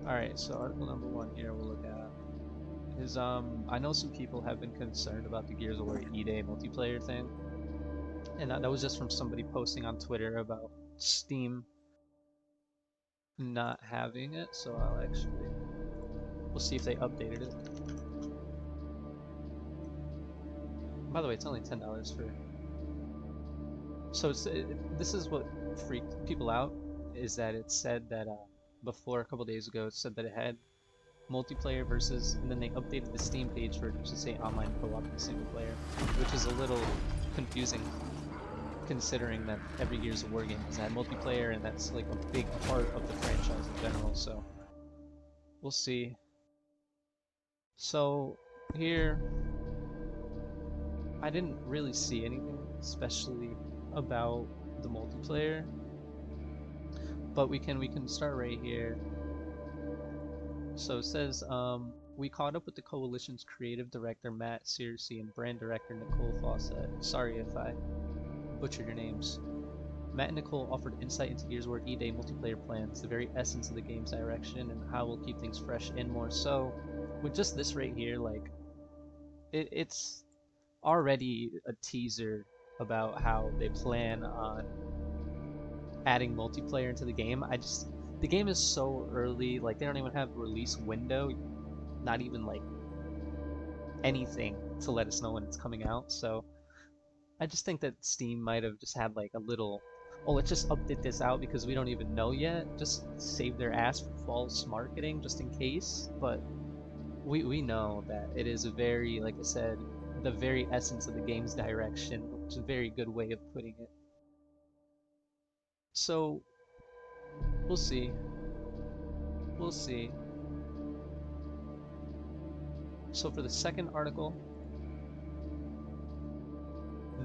Alright, so article number one here we'll look at is I know some people have been concerned about the Gears of War E-Day multiplayer thing, and that was just from somebody posting on Twitter about Steam not having it, so we'll see if they updated it. By the way, it's only $10 for. So this is what freaked people out, is that it said that before a couple days ago it said that it had multiplayer versus, and then they updated the Steam page for it to say online co-op and single player, which is a little confusing considering that every Gears of War game has had multiplayer, and that's like a big part of the franchise in general. So we'll see. So here, I didn't really see anything especially about the multiplayer, but we can start right here. So it says, we caught up with the Coalition's creative director Matt Searcy and brand director Nicole Fawcett. Sorry if I butchered your names. Matt and Nicole offered insight into Gears of War E-Day multiplayer plans, the very essence of the game's direction, and how we'll keep things fresh and more. So, with just this right here, like, it's already a teaser about how they plan on adding multiplayer into the game. The game is so early, like, they don't even have a release window, not even, like, anything to let us know when it's coming out. So, I just think that Steam might have just had like a little, oh, let's just update this out because we don't even know yet. Just save their ass for false marketing just in case. But we know that it is a very, like I said, the very essence of the game's direction, which is a very good way of putting it. So we'll see. We'll see. So for the second article,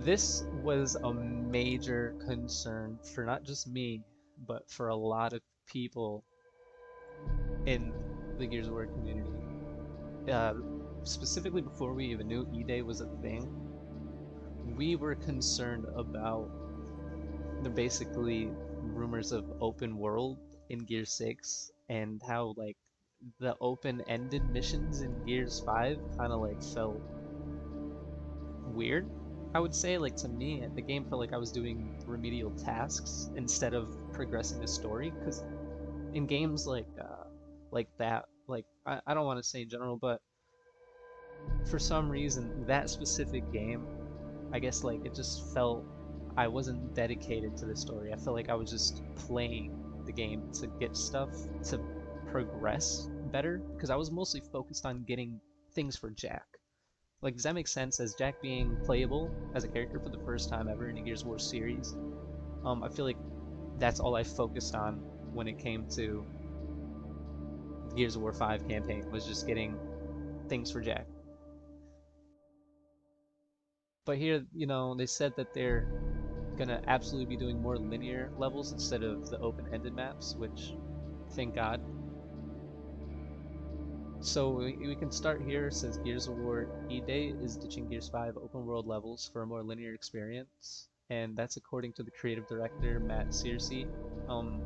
this was a major concern for not just me, but for a lot of people in the Gears of War community. Uh, Specifically before we even knew E-Day was a thing, we were concerned about the basically rumors of open world in Gear 6 and how like the open-ended missions in Gears 5 kind of like felt weird. I would say like to me the game felt like I was doing remedial tasks instead of progressing a story because in games like that, like I don't want to say in general, but for some reason that specific game, I guess like it just felt I wasn't dedicated to the story. I felt like I was just playing the game to get stuff to progress better because I was mostly focused on getting things for Jack. Like, does that make sense? As Jack being playable as a character for the first time ever in a Gears of War series, I feel like that's all I focused on when it came to the Gears of War 5 campaign was just getting things for Jack. But here, they said that they're gonna absolutely be doing more linear levels instead of the open-ended maps, which thank God. So we can start here. It says Gears of War E-Day is ditching Gears 5 open world levels for a more linear experience, and that's according to the creative director Matt Searcy. Um,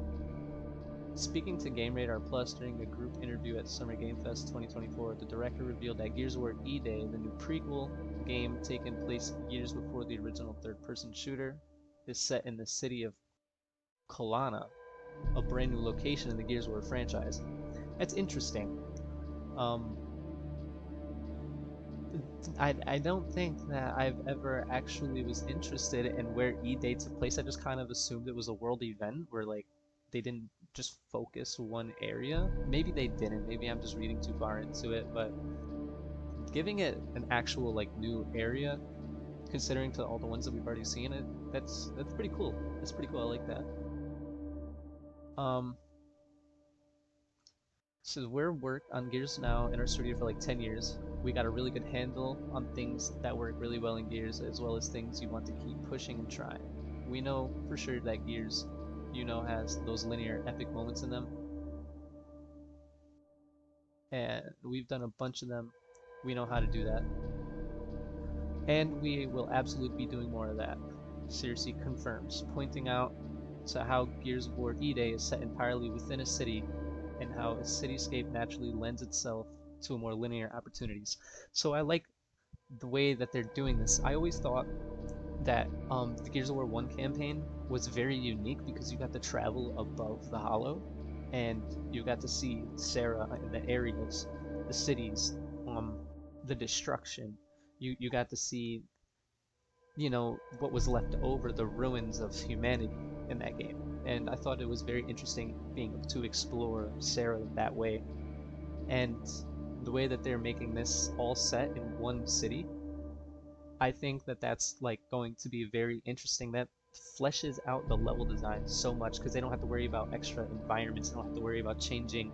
Speaking to Game Radar Plus during a group interview at Summer Game Fest 2024, the director revealed that Gears of War E-Day, the new prequel game taken place years before the original third-person shooter, is set in the city of Kolana, a brand new location in the Gears of War franchise. That's interesting. Um, I don't think that I've ever actually was interested in where E-Day took place. I just kind of assumed it was a world event where like they didn't just focus one area. Maybe they didn't. Maybe I'm just reading too far into it, but giving it an actual like new area, considering to all the ones that we've already seen it, that's pretty cool. That's pretty cool. I like that. Um, So we're worked on Gears now in our studio for like 10 years. We got a really good handle on things that work really well in Gears, as well as things you want to keep pushing and trying. We know for sure that Gears, has those linear epic moments in them, and we've done a bunch of them. We know how to do that, and we will absolutely be doing more of that. Seriously confirms, pointing out to how Gears of War E-Day is set entirely within a city and how a cityscape naturally lends itself to more linear opportunities. So I like the way that they're doing this. I always thought that the Gears of War 1 campaign was very unique because you got to travel above the Hollow and you got to see Sarah in the areas, the cities, um, the destruction. You got to see, you know, what was left over, the ruins of humanity in that game. And I thought it was very interesting being able to explore Sarah that way. And the way that they're making this all set in one city, I think that that's like going to be very interesting. That fleshes out the level design so much because they don't have to worry about extra environments. They don't have to worry about changing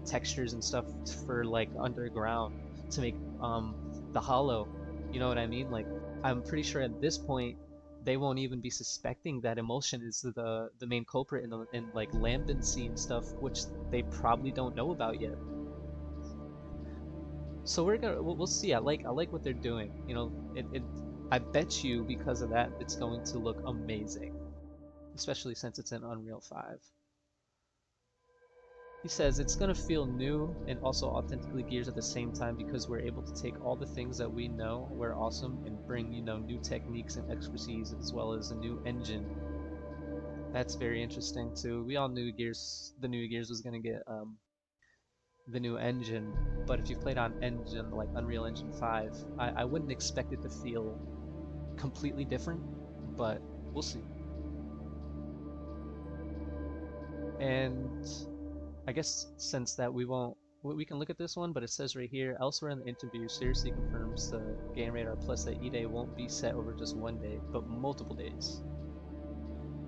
textures and stuff for like underground to make the hollow. You know what I mean? Like I'm pretty sure at this point they won't even be suspecting that Emulsion is the main culprit in like Lambency and stuff, which they probably don't know about yet. So we'll see. I like what they're doing. You know, it I bet you because of that it's going to look amazing, especially since it's in Unreal 5. He says it's going to feel new and also authentically Gears at the same time because we're able to take all the things that we know were awesome and bring, you know, new techniques and expertise as well as a new engine. That's very interesting too. We all knew the new Gears was going to get the new engine, but if you've played on engine like Unreal Engine 5, I wouldn't expect it to feel completely different, but we'll see. And I guess since that we can look at this one, but it says right here, elsewhere in the interview, seriously confirms to Game Radar Plus that E-Day won't be set over just one day, but multiple days.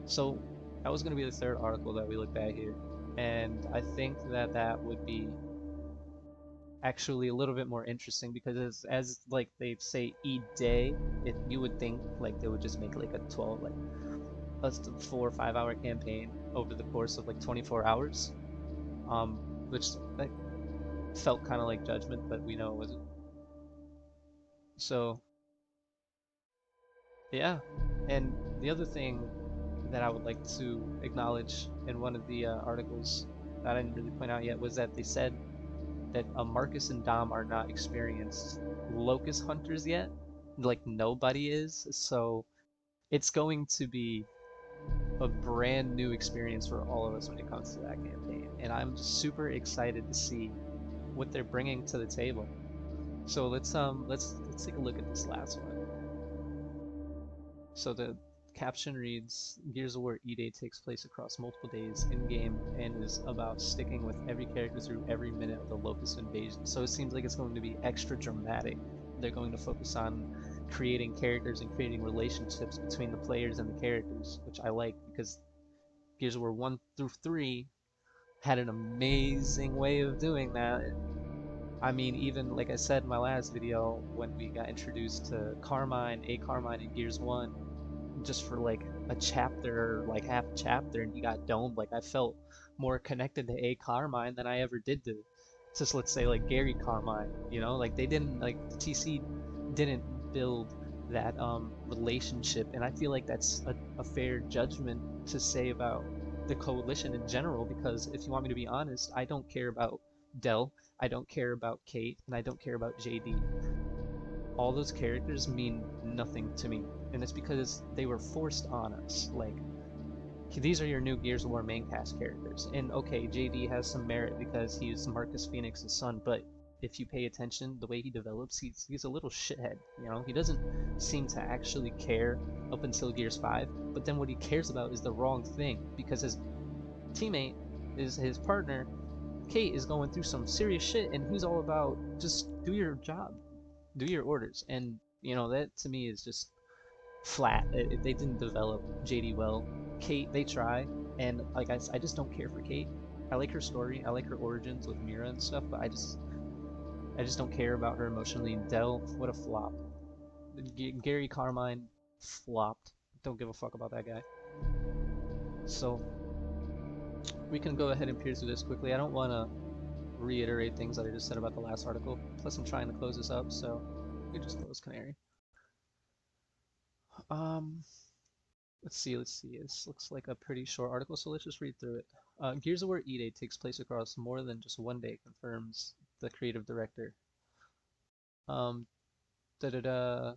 So that was going to be the third article that we looked at here, and I think that that would be actually a little bit more interesting because as like they say E-Day, it you would think like they would just make like a 12 like a 4 or 5 hour campaign over the course of like 24 hours, um, which like felt kind of like Judgment, but we know it wasn't. So yeah, and the other thing that I would like to acknowledge in one of the articles that I didn't really point out yet was that they said that Marcus and Dom are not experienced locust hunters yet. Like nobody is, so it's going to be a brand new experience for all of us when it comes to that campaign, and I'm super excited to see what they're bringing to the table. So let's take a look at this last one. So the caption reads, Gears of War E-Day takes place across multiple days in-game and is about sticking with every character through every minute of the Locust invasion. So it seems like it's going to be extra dramatic. They're going to focus on creating characters and creating relationships between the players and the characters, which I like because Gears of War 1 through 3 had an amazing way of doing that. I mean, even like I said in my last video, when we got introduced to Carmine, A Carmine in Gears 1, just for like a chapter, like half a chapter, and he got domed, like I felt more connected to A Carmine than I ever did to just let's say like Gary Carmine, you know, like they didn't like TC didn't build that relationship, and I feel like that's a fair judgment to say about the coalition in general because if you want me to be honest, I don't care about Dell, I don't care about Kate, and I don't care about JD. All those characters mean nothing to me, and it's because they were forced on us. Like these are your new Gears of War main cast characters, and okay, JD has some merit because he's Marcus Phoenix's son, but if you pay attention, the way he develops, he's a little shithead. You know, he doesn't seem to actually care up until Gears 5, but then what he cares about is the wrong thing because his teammate is his partner. Kate is going through some serious shit, and he's all about just do your job, do your orders, and you know that to me is just flat. They didn't develop JD well. Kate, they try, and like I just don't care for Kate. I like her story, I like her origins with Mira and stuff, but I just don't care about her emotionally. Dell, what a flop. Gary Carmine flopped. Don't give a fuck about that guy. So we can go ahead and pierce through this quickly. I don't want to reiterate things that I just said about the last article. Plus, I'm trying to close this up, so we just close Canary. Um, let's see. This looks like a pretty short article, so let's just read through it. Gears of War E-Day takes place across more than just one day, confirms the creative director. Um, da da da.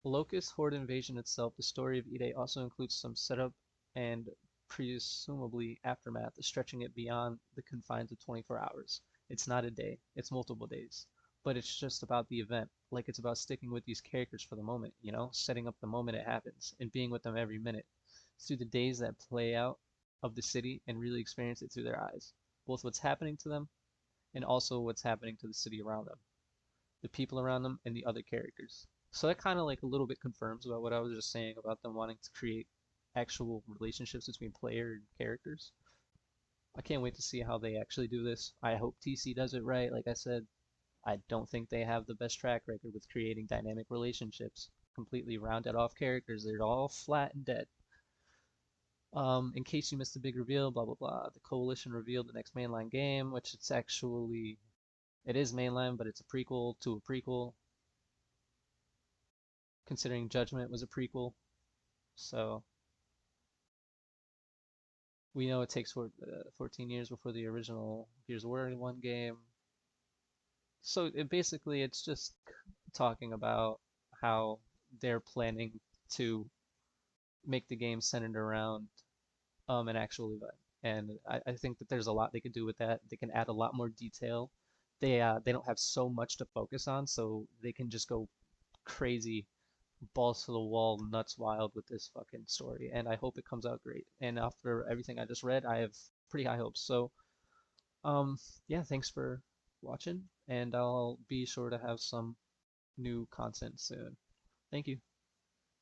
Locust Horde invasion itself, the story of E-Day also includes some setup and presumably aftermath, stretching it beyond the confines of 24 hours. It's not a day, it's multiple days. But it's just about the event. Like it's about sticking with these characters for the moment, you know, setting up the moment it happens and being with them every minute. It's through the days that play out of the city and really experience it through their eyes. Both what's happening to them and also what's happening to the city around them, the people around them, and the other characters. So that kind of like a little bit confirms about what I was just saying about them wanting to create actual relationships between player and characters. I can't wait to see how they actually do this. I hope TC does it right. Like I said, I don't think they have the best track record with creating dynamic relationships. Completely rounded off characters. They're all flat and dead. In case you missed the big reveal, blah blah blah. The Coalition revealed the next mainline game, which it's actually it is mainline, but it's a prequel to a prequel. Considering Judgment was a prequel, so we know it takes 14 years before the original Gears of War 1 game. So basically, it's just talking about how they're planning to make the game centered around an actual event. And I think that there's a lot they could do with that. They can add a lot more detail. They don't have so much to focus on, so they can just go crazy, balls to the wall, nuts wild with this fucking story. And I hope it comes out great. And after everything I just read, I have pretty high hopes. So um yeah, thanks for watching, and I'll be sure to have some new content soon. Thank you.